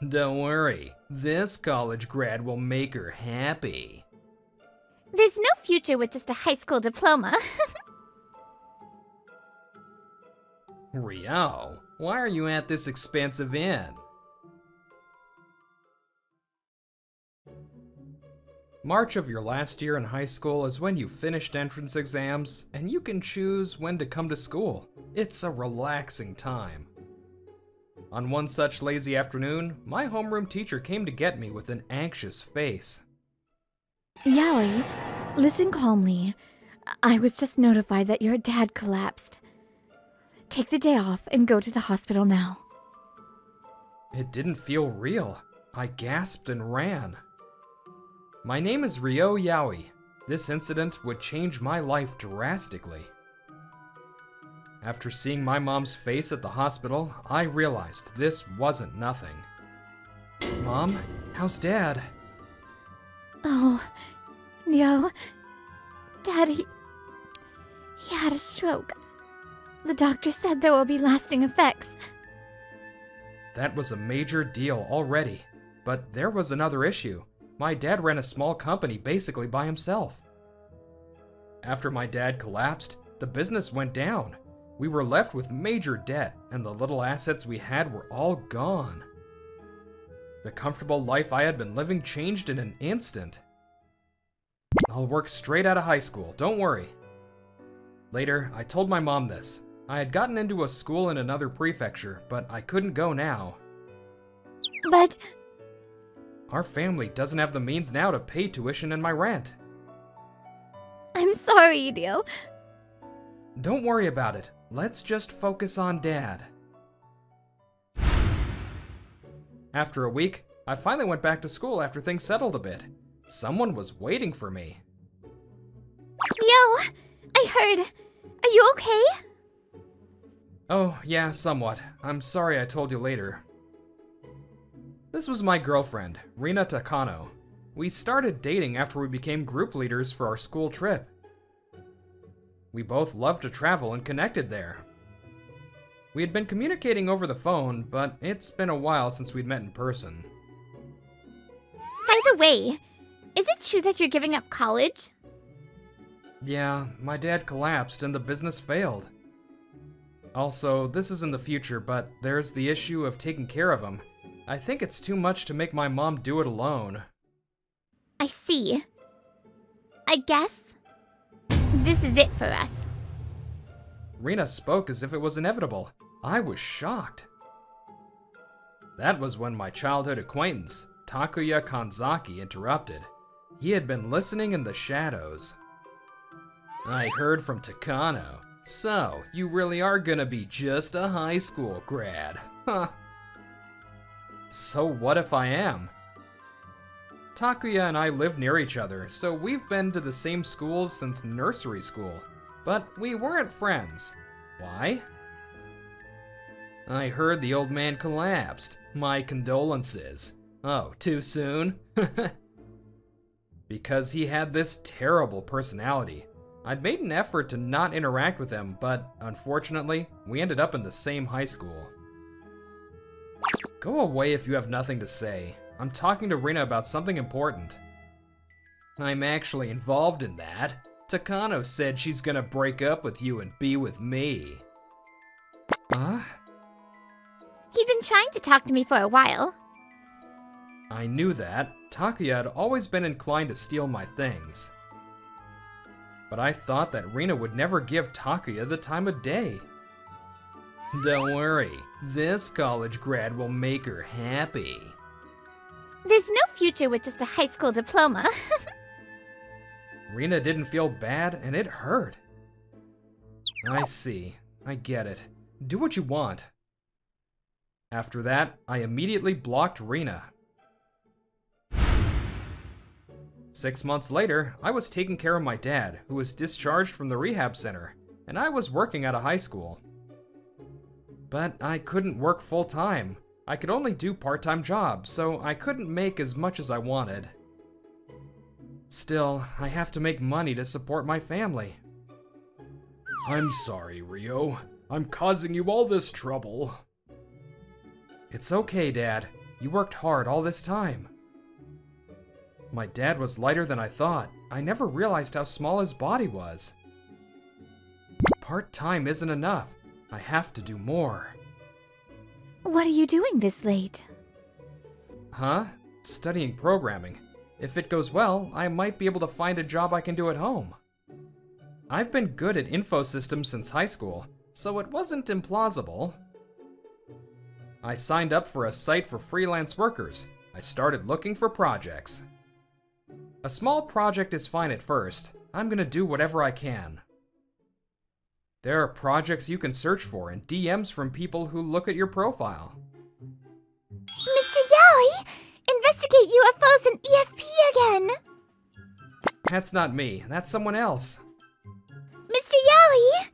Don't worry, this college grad will make her happy. There's no future with just a high school diploma. Rio, why are you at this expensive inn? March of your last year in high school is when you finished entrance exams, and you can choose when to come to school. It's a relaxing time. On one such lazy afternoon, my homeroom teacher came to get me with an anxious face. Yaoi, listen calmly. I was just notified that your dad collapsed. Take the day off and go to the hospital now. It didn't feel real. I gasped and ran. My name is Ryo Yaoi. This incident would change my life drastically. After seeing my mom's face at the hospital, I realized this wasn't nothing. Mom, how's Dad? Oh, Ryo. Dad, he had a stroke. The doctor said there will be lasting effects. That was a major deal already. But there was another issue. My dad ran a small company basically by himself. After my dad collapsed, the business went down. We were left with major debt, and the little assets we had were all gone. The comfortable life I had been living changed in an instant. I'll work straight out of high school, don't worry. Later, I told my mom this. I had gotten into a school in another prefecture, but I couldn't go now. But Our family doesn't have the means now to pay tuition and my rent. I'm sorry, Ryo. Don't worry about it. Let's just focus on Dad. After a week, I finally went back to school after things settled a bit. Someone was waiting for me. Yo, I heard. Are you okay? Oh, yeah, somewhat. I'm sorry I told you later. This was my girlfriend, Rina Takano. We started dating after we became group leaders for our school trip. We both loved to travel and connected there. We had been communicating over the phone, but it's been a while since we'd met in person. By the way, is it true that you're giving up college? Yeah, my dad collapsed and the business failed. Also, this is in the future, but there's the issue of taking care of him. I think it's too much to make my mom do it alone. I see. I guess this is it for us. Rina spoke as if it was inevitable. I was shocked. That was when my childhood acquaintance, Takuya Kanzaki, interrupted. He had been listening in the shadows. I heard from Takano. So, you really are gonna be just a high school grad, huh? So what if I am? Takuya and I live near each other, so we've been to the same schools since nursery school. But we weren't friends. Why? I heard the old man collapsed. My condolences. Oh, too soon? Because he had this terrible personality. I'd made an effort to not interact with him, but unfortunately, we ended up in the same high school. Go away if you have nothing to say. I'm talking to Rina about something important. I'm actually involved in that. Takano said she's gonna break up with you and be with me. Huh? He'd been trying to talk to me for a while. I knew that. Takuya had always been inclined to steal my things. But I thought that Rina would never give Takuya the time of day. Don't worry, this college grad will make her happy. There's no future with just a high school diploma. Rina didn't feel bad, and it hurt. I see. I get it. Do what you want. After that, I immediately blocked Rina. 6 months later, I was taking care of my dad, who was discharged from the rehab center, and I was working at a high school. But I couldn't work full-time. I could only do part-time jobs, so I couldn't make as much as I wanted. Still, I have to make money to support my family. I'm sorry, Ryo. I'm causing you all this trouble. It's okay, Dad. You worked hard all this time. My dad was lighter than I thought. I never realized how small his body was. Part-time isn't enough. I have to do more. What are you doing this late? Huh? Studying programming. If it goes well, I might be able to find a job I can do at home. I've been good at info systems since high school, so it wasn't implausible. I signed up for a site for freelance workers. I started looking for projects. A small project is fine at first. I'm gonna do whatever I can. There are projects you can search for and DMs from people who look at your profile. Mr. Yowie! Investigate UFOs and ESP again! That's not me. That's someone else. Mr. Yowie!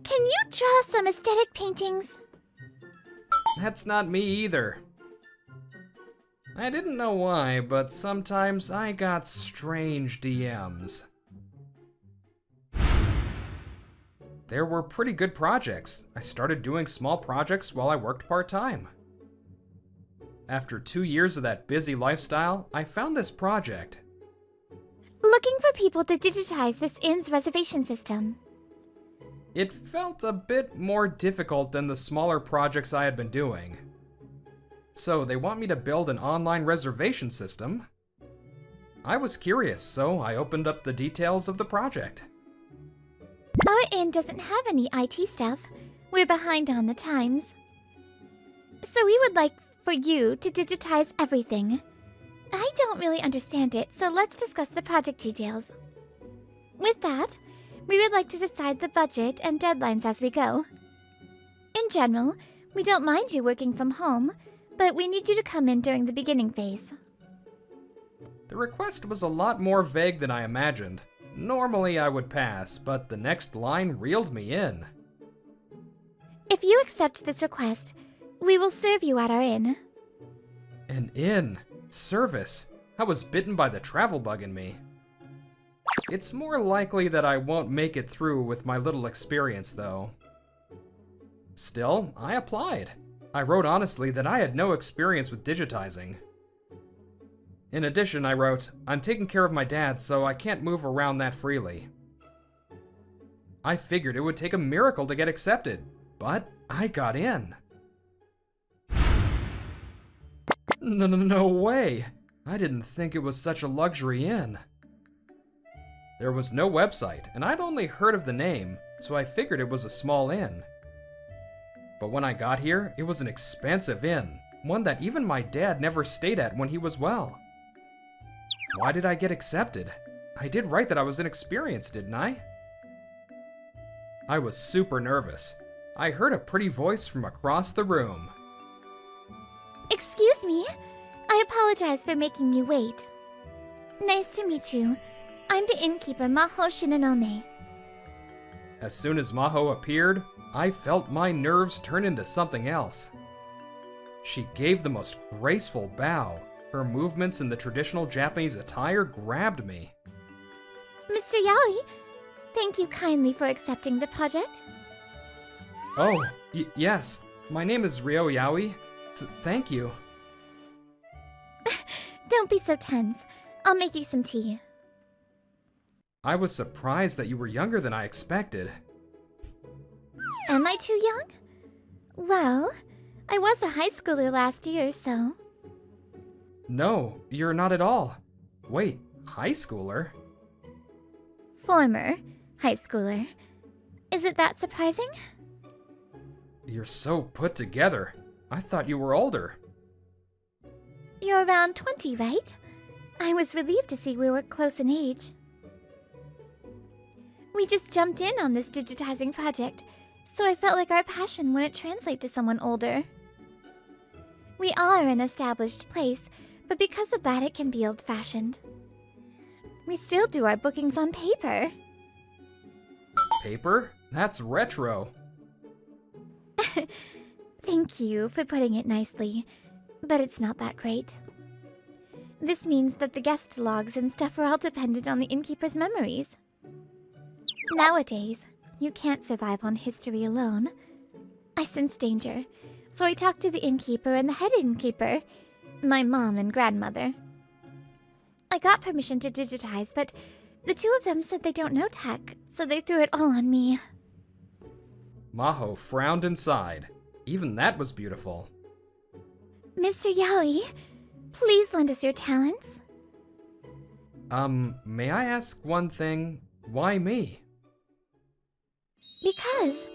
Can you draw some aesthetic paintings? That's not me either. I didn't know why, but sometimes I got strange DMs. There were pretty good projects. I started doing small projects while I worked part-time. After 2 years of that busy lifestyle, I found this project. Looking for people to digitize this inn's reservation system. It felt a bit more difficult than the smaller projects I had been doing. So they want me to build an online reservation system. I was curious, so I opened up the details of the project. Our inn doesn't have any IT stuff. We're behind on the times. So we would like for you to digitize everything. I don't really understand it, so let's discuss the project details. With that, we would like to decide the budget and deadlines as we go. In general, we don't mind you working from home, but we need you to come in during the beginning phase. The request was a lot more vague than I imagined. Normally I would pass, but the next line reeled me in. If you accept this request, we will serve you at our inn. An inn? Service? I was bitten by the travel bug in me. It's more likely that I won't make it through with my little experience, though. Still, I applied. I wrote honestly that I had no experience with digitizing. In addition, I wrote, I'm taking care of my dad, so I can't move around that freely. I figured it would take a miracle to get accepted, but I got in. No way! I didn't think it was such a luxury inn. There was no website, and I'd only heard of the name, so I figured it was a small inn. But when I got here, it was an expensive inn, one that even my dad never stayed at when he was well. Why did I get accepted? I did write that I was inexperienced, didn't I? I was super nervous. I heard a pretty voice from across the room. Excuse me. I apologize for making you wait. Nice to meet you. I'm the innkeeper, Maho Shinonome. As soon as Maho appeared, I felt my nerves turn into something else. She gave the most graceful bow. Her movements in the traditional Japanese attire grabbed me. Mr. Yaoi, thank you kindly for accepting the project. Oh, yes. My name is Ryo Yaoi. Thank you. Don't be so tense. I'll make you some tea. I was surprised that you were younger than I expected. Am I too young? Well, I was a high schooler last year, so... No, you're not at all. Wait, high schooler? Former high schooler. Is it that surprising? You're so put together. I thought you were older. You're around 20, right? I was relieved to see we were close in age. We just jumped in on this digitizing project, so I felt like our passion wouldn't translate to someone older. We are an established place, but because of that it can be old-fashioned. We still do our bookings on paper. Paper? That's retro. Thank you for putting it nicely, but it's not that great. This means that the guest logs and stuff are all dependent on the innkeeper's memories. Nowadays, you can't survive on history alone. I sense danger, so I talked to the innkeeper and the head innkeeper, My mom and grandmother. I got permission to digitize, but the two of them said they don't know tech, so they threw it all on me. Maho frowned and sighed. Even that was beautiful. Mr. Yaoi, please lend us your talents. May I ask one thing? Why me? Because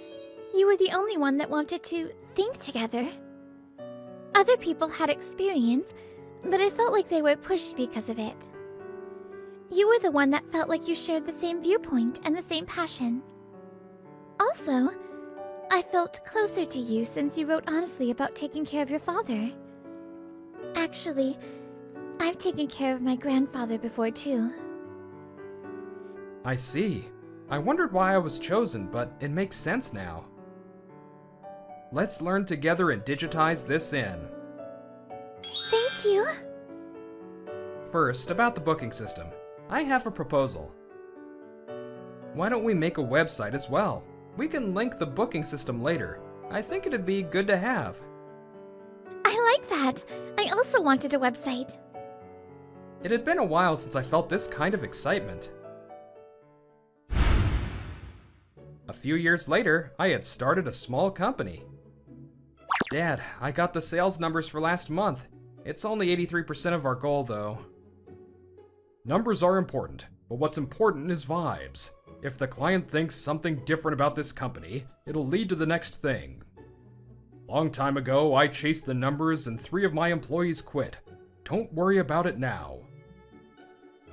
you were the only one that wanted to think together. Other people had experience, but I felt like they were pushed because of it. You were the one that felt like you shared the same viewpoint and the same passion. Also, I felt closer to you since you wrote honestly about taking care of your father. Actually, I've taken care of my grandfather before too. I see. I wondered why I was chosen, but it makes sense now. Let's learn together and digitize this in. Thank you. First, about the booking system. I have a proposal. Why don't we make a website as well? We can link the booking system later. I think it'd be good to have. I like that. I also wanted a website. It had been a while since I felt this kind of excitement. A few years later, I had started a small company. Dad, I got the sales numbers for last month. It's only 83% of our goal, though. Numbers are important, but what's important is vibes. If the client thinks something different about this company, it'll lead to the next thing. Long time ago, I chased the numbers and 3 of my employees quit. Don't worry about it now.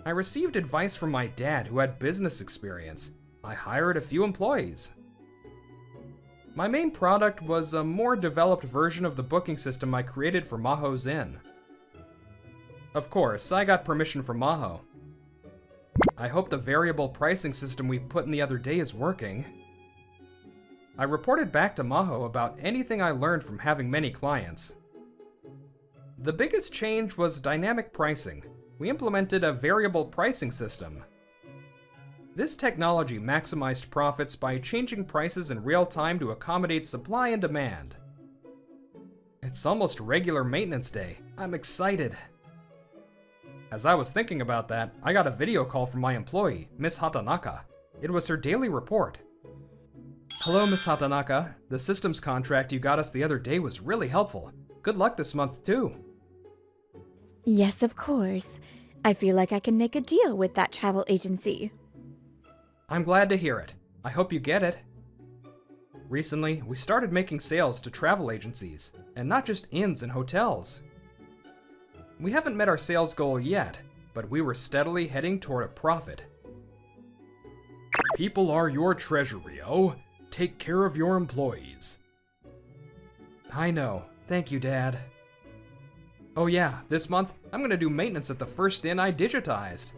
I received advice from my dad who had business experience. I hired a few employees. My main product was a more developed version of the booking system I created for Maho's Inn. Of course, I got permission from Maho. I hope the variable pricing system we put in the other day is working. I reported back to Maho about anything I learned from having many clients. The biggest change was dynamic pricing. We implemented a variable pricing system. This technology maximized profits by changing prices in real time to accommodate supply and demand. It's almost regular maintenance day. I'm excited. As I was thinking about that, I got a video call from my employee, Miss Hatanaka. It was her daily report. Hello, Miss Hatanaka. The systems contract you got us the other day was really helpful. Good luck this month, too. Yes, of course. I feel like I can make a deal with that travel agency. I'm glad to hear it. I hope you get it. Recently, we started making sales to travel agencies, and not just inns and hotels. We haven't met our sales goal yet, but we were steadily heading toward a profit. People are your treasure, Rio. Take care of your employees. I know. Thank you, Dad. Oh yeah, this month, I'm gonna do maintenance at the first inn I digitized.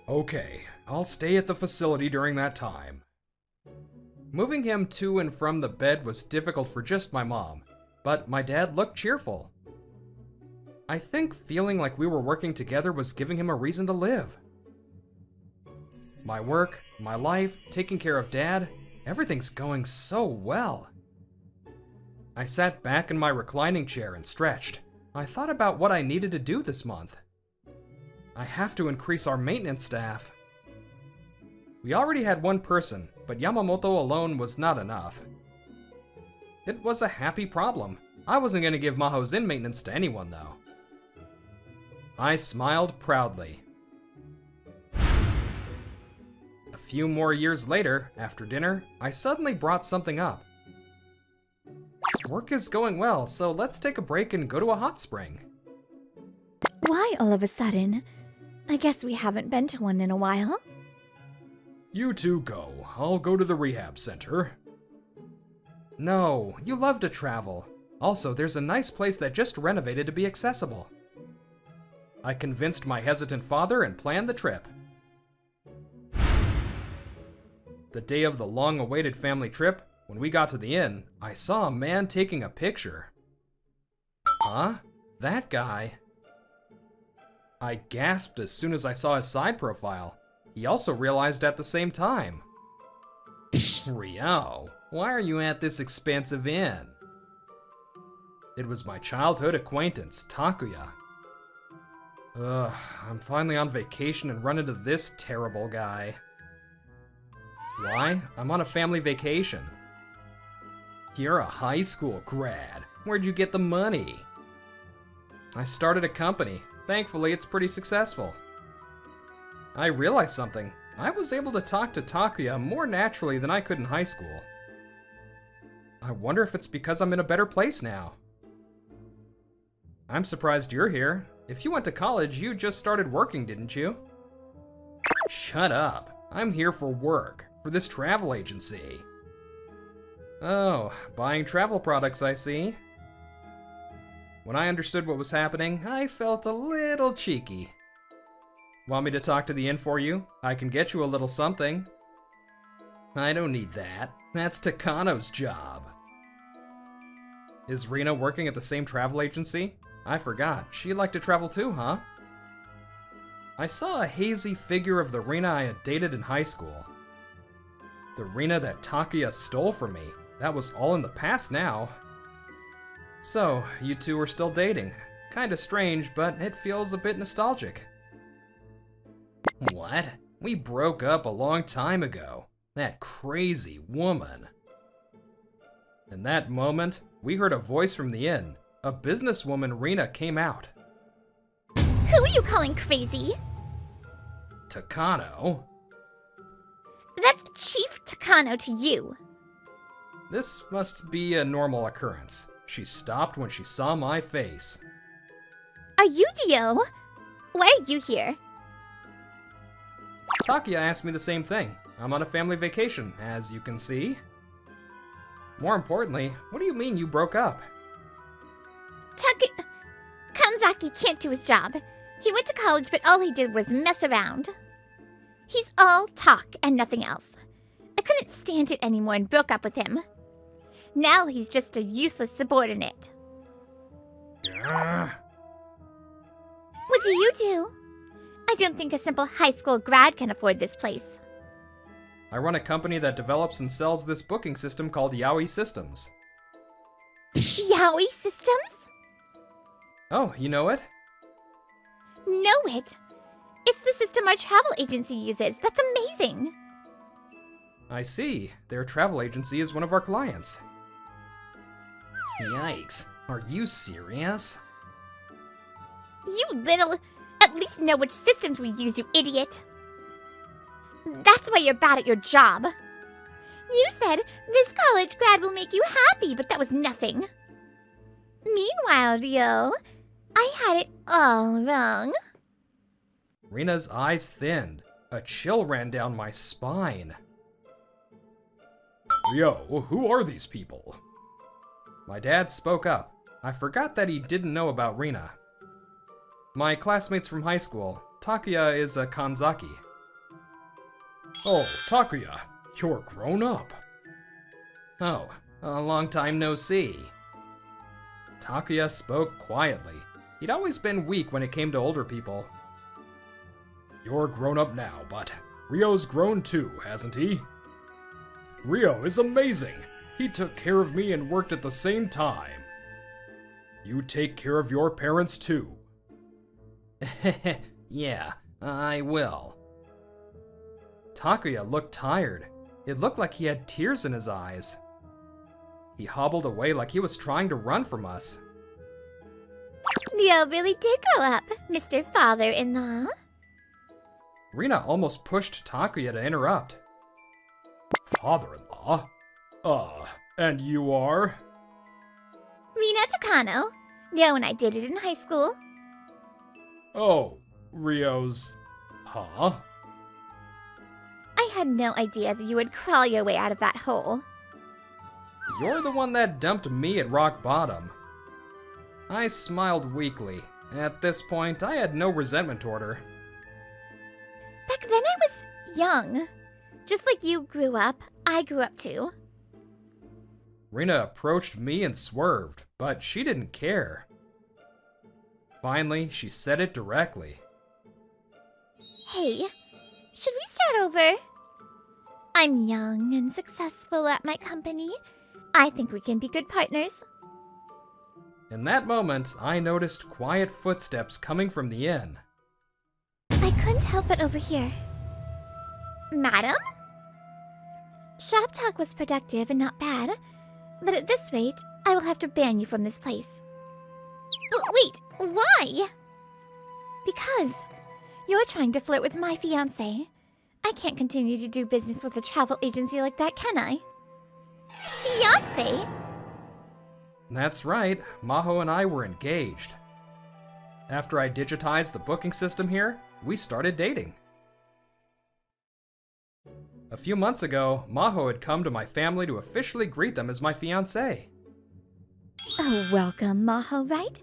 Okay, I'll stay at the facility during that time. Moving him to and from the bed was difficult for just my mom, but my dad looked cheerful. I think feeling like we were working together was giving him a reason to live. My work, my life, taking care of Dad, everything's going so well. I sat back in my reclining chair and stretched. I thought about what I needed to do this month. I have to increase our maintenance staff. We already had one person, but Yamamoto alone was not enough. It was a happy problem. I wasn't going to give Maho's Inn maintenance to anyone, though. I smiled proudly. A few more years later, after dinner, I suddenly brought something up. Work is going well, so let's take a break and go to a hot spring. Why all of a sudden? I guess we haven't been to one in a while. You two go. I'll go to the rehab center. No, you love to travel. Also, there's a nice place that just renovated to be accessible. I convinced my hesitant father and planned the trip. The day of the long-awaited family trip, when we got to the inn, I saw a man taking a picture. Huh? That guy? I gasped as soon as I saw his side profile. He also realized at the same time. Rio, why are you at this expensive inn? It was my childhood acquaintance, Takuya. Ugh, I'm finally on vacation and run into this terrible guy. Why? I'm on a family vacation. You're a high school grad. Where'd you get the money? I started a company. Thankfully, it's pretty successful. I realized something. I was able to talk to Takuya more naturally than I could in high school. I wonder if it's because I'm in a better place now. I'm surprised you're here. If you went to college, you just started working, didn't you? Shut up. I'm here for work, for this travel agency. Oh, buying travel products, I see. When I understood what was happening, I felt a little cheeky. Want me to talk to the inn for you? I can get you a little something. I don't need that. That's Takano's job. Is Rina working at the same travel agency? I forgot. She'd like to travel too, huh? I saw a hazy figure of the Rina I had dated in high school. The Rina that Takuya stole from me. That was all in the past now. So, you two are still dating. Kinda strange, but it feels a bit nostalgic. What? We broke up a long time ago. That crazy woman. In that moment, we heard a voice from the inn. A businesswoman Rina came out. Who are you calling crazy? Takano? That's Chief Takano to you. This must be a normal occurrence. She stopped when she saw my face. Are you Dio? Why are you here? Takuya asked me the same thing. I'm on a family vacation, as you can see. More importantly, what do you mean you broke up? Kanzaki can't do his job. He went to college, but all he did was mess around. He's all talk and nothing else. I couldn't stand it anymore and broke up with him. Now he's just a useless subordinate. What do you do? I don't think a simple high school grad can afford this place. I run a company that develops and sells this booking system called Yaoi Systems. Yaoi Systems? Oh, you know it? Know it? It's the system our travel agency uses. That's amazing. I see. Their travel agency is one of our clients. Yikes. Are you serious? You little... At least know which systems we use, you idiot. That's why you're bad at your job. You said this college grad will make you happy, but that was nothing. Meanwhile, Ryo, I had it all wrong. Rina's eyes thinned. A chill ran down my spine. Ryo, who are these people? My dad spoke up. I forgot that he didn't know about Rina. My classmates from high school. Takuya is a Kanzaki. Oh, Takuya, you're grown up. Oh, a long time no see. Takuya spoke quietly. He'd always been weak when it came to older people. You're grown up now, but Ryo's grown too, hasn't he? Ryo is amazing. He took care of me and worked at the same time. You take care of your parents too. Yeah, I will. Takuya looked tired. It looked like he had tears in his eyes. He hobbled away like he was trying to run from us. Ryo really did grow up, Mr. Father-in-law. Rina almost pushed Takuya to interrupt. Father-in-law? And you are? Rina Takano. Ryo and I dated in high school. Oh, Ryo's... Huh? I had no idea that you would crawl your way out of that hole. You're the one that dumped me at rock bottom. I smiled weakly. At this point, I had no resentment toward her. Back then I was young. Just like you grew up, I grew up too. Rina approached me and swerved, but she didn't care. Finally, she said it directly. Hey, should we start over? I'm young and successful at my company. I think we can be good partners. In that moment, I noticed quiet footsteps coming from the inn. I couldn't help but overhear. Madam? Shop talk was productive and not bad, but at this rate, I will have to ban you from this place. Wait, why? Because you're trying to flirt with my fiancé. I can't continue to do business with a travel agency like that, can I? Fiancé? That's right, Maho and I were engaged. After I digitized the booking system here, we started dating. A few months ago, Maho had come to my family to officially greet them as my fiancé. Oh, welcome, Maho, right?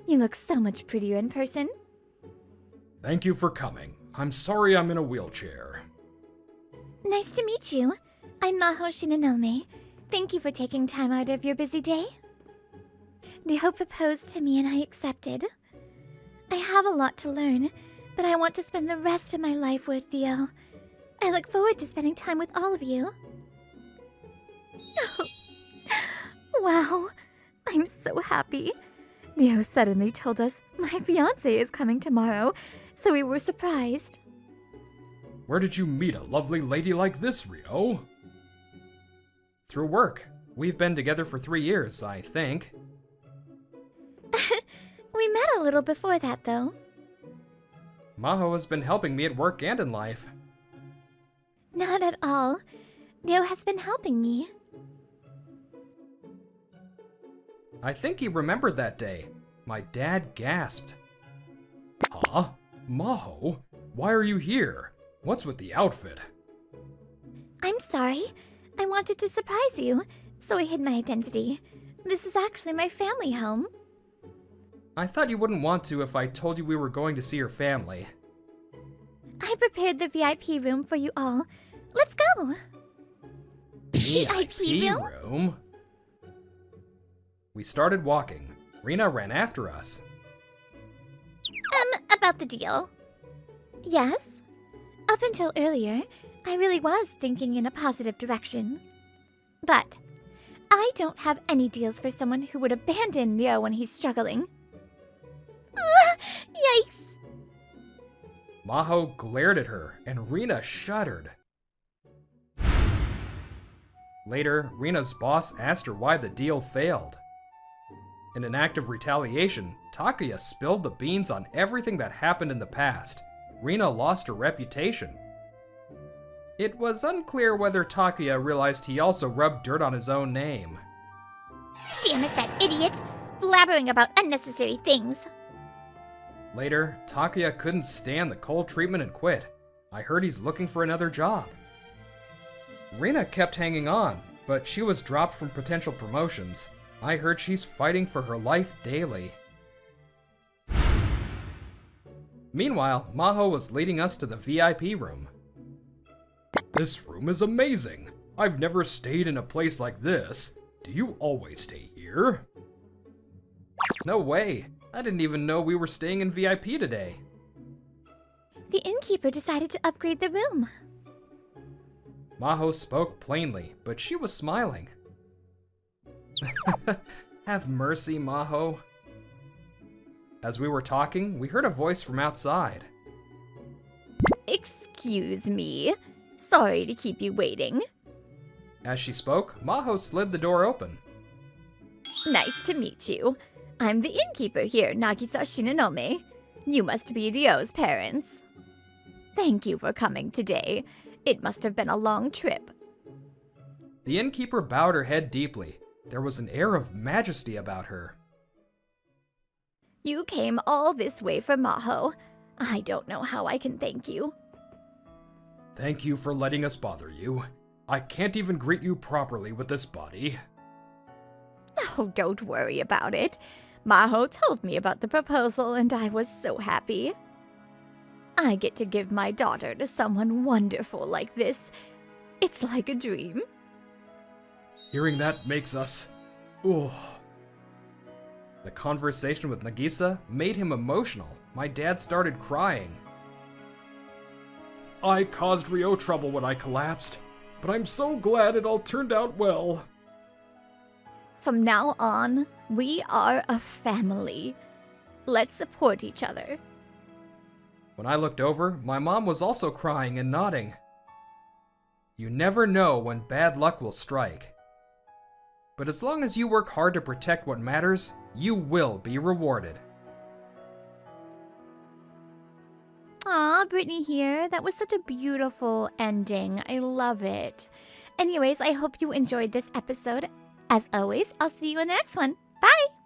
You look so much prettier in person. Thank you for coming. I'm sorry I'm in a wheelchair. Nice to meet you. I'm Maho Shinonome. Thank you for taking time out of your busy day. Ryo proposed to me and I accepted. I have a lot to learn, but I want to spend the rest of my life with Ryo. I look forward to spending time with all of you. Wow, I'm so happy. Ryo suddenly told us my fiancé is coming tomorrow, so we were surprised. Where did you meet a lovely lady like this, Ryo? Through work. We've been together for 3 years, I think. We met a little before that, though. Maho has been helping me at work and in life. Not at all. Ryo has been helping me. I think he remembered that day. My dad gasped. Huh? Maho? Why are you here? What's with the outfit? I'm sorry. I wanted to surprise you, so I hid my identity. This is actually my family home. I thought you wouldn't want to if I told you we were going to see your family. I prepared the VIP room for you all. Let's go! VIP room? We started walking. Rina ran after us. About the deal. Yes? Up until earlier, I really was thinking in a positive direction. But I don't have any deals for someone who would abandon Ryo when he's struggling. Yikes! Maho glared at her, and Rina shuddered. Later, Rina's boss asked her why the deal failed. In an act of retaliation, Takuya spilled the beans on everything that happened in the past. Rina lost her reputation. It was unclear whether Takuya realized he also rubbed dirt on his own name. Damn it, that idiot! Blabbering about unnecessary things. Later, Takuya couldn't stand the cold treatment and quit. I heard he's looking for another job. Rina kept hanging on, but she was dropped from potential promotions. I heard she's fighting for her life daily. Meanwhile, Maho was leading us to the VIP room. This room is amazing. I've never stayed in a place like this. Do you always stay here? No way. I didn't even know we were staying in VIP today. The innkeeper decided to upgrade the room. Maho spoke plainly, but she was smiling. Have mercy, Maho. As we were talking, we heard a voice from outside. Excuse me. Sorry to keep you waiting. As she spoke, Maho slid the door open. Nice to meet you. I'm the innkeeper here, Nagisa Shinonome. You must be Ryo's parents. Thank you for coming today. It must have been a long trip. The innkeeper bowed her head deeply. There was an air of majesty about her. You came all this way for Maho. I don't know how I can thank you. Thank you for letting us bother you. I can't even greet you properly with this body. Oh, don't worry about it. Maho told me about the proposal and I was so happy. I get to give my daughter to someone wonderful like this. It's like a dream. Hearing that makes us... Ooh. The conversation with Nagisa made him emotional. My dad started crying. I caused Ryo trouble when I collapsed, but I'm so glad it all turned out well. From now on, We are a family. Let's support each other. When I looked over, my mom was also crying and nodding. You never know when bad luck will strike. But as long as you work hard to protect what matters, you will be rewarded. Aw, Brittany here. That was such a beautiful ending. I love it. Anyways, I hope you enjoyed this episode. As always, I'll see you in the next one. Bye!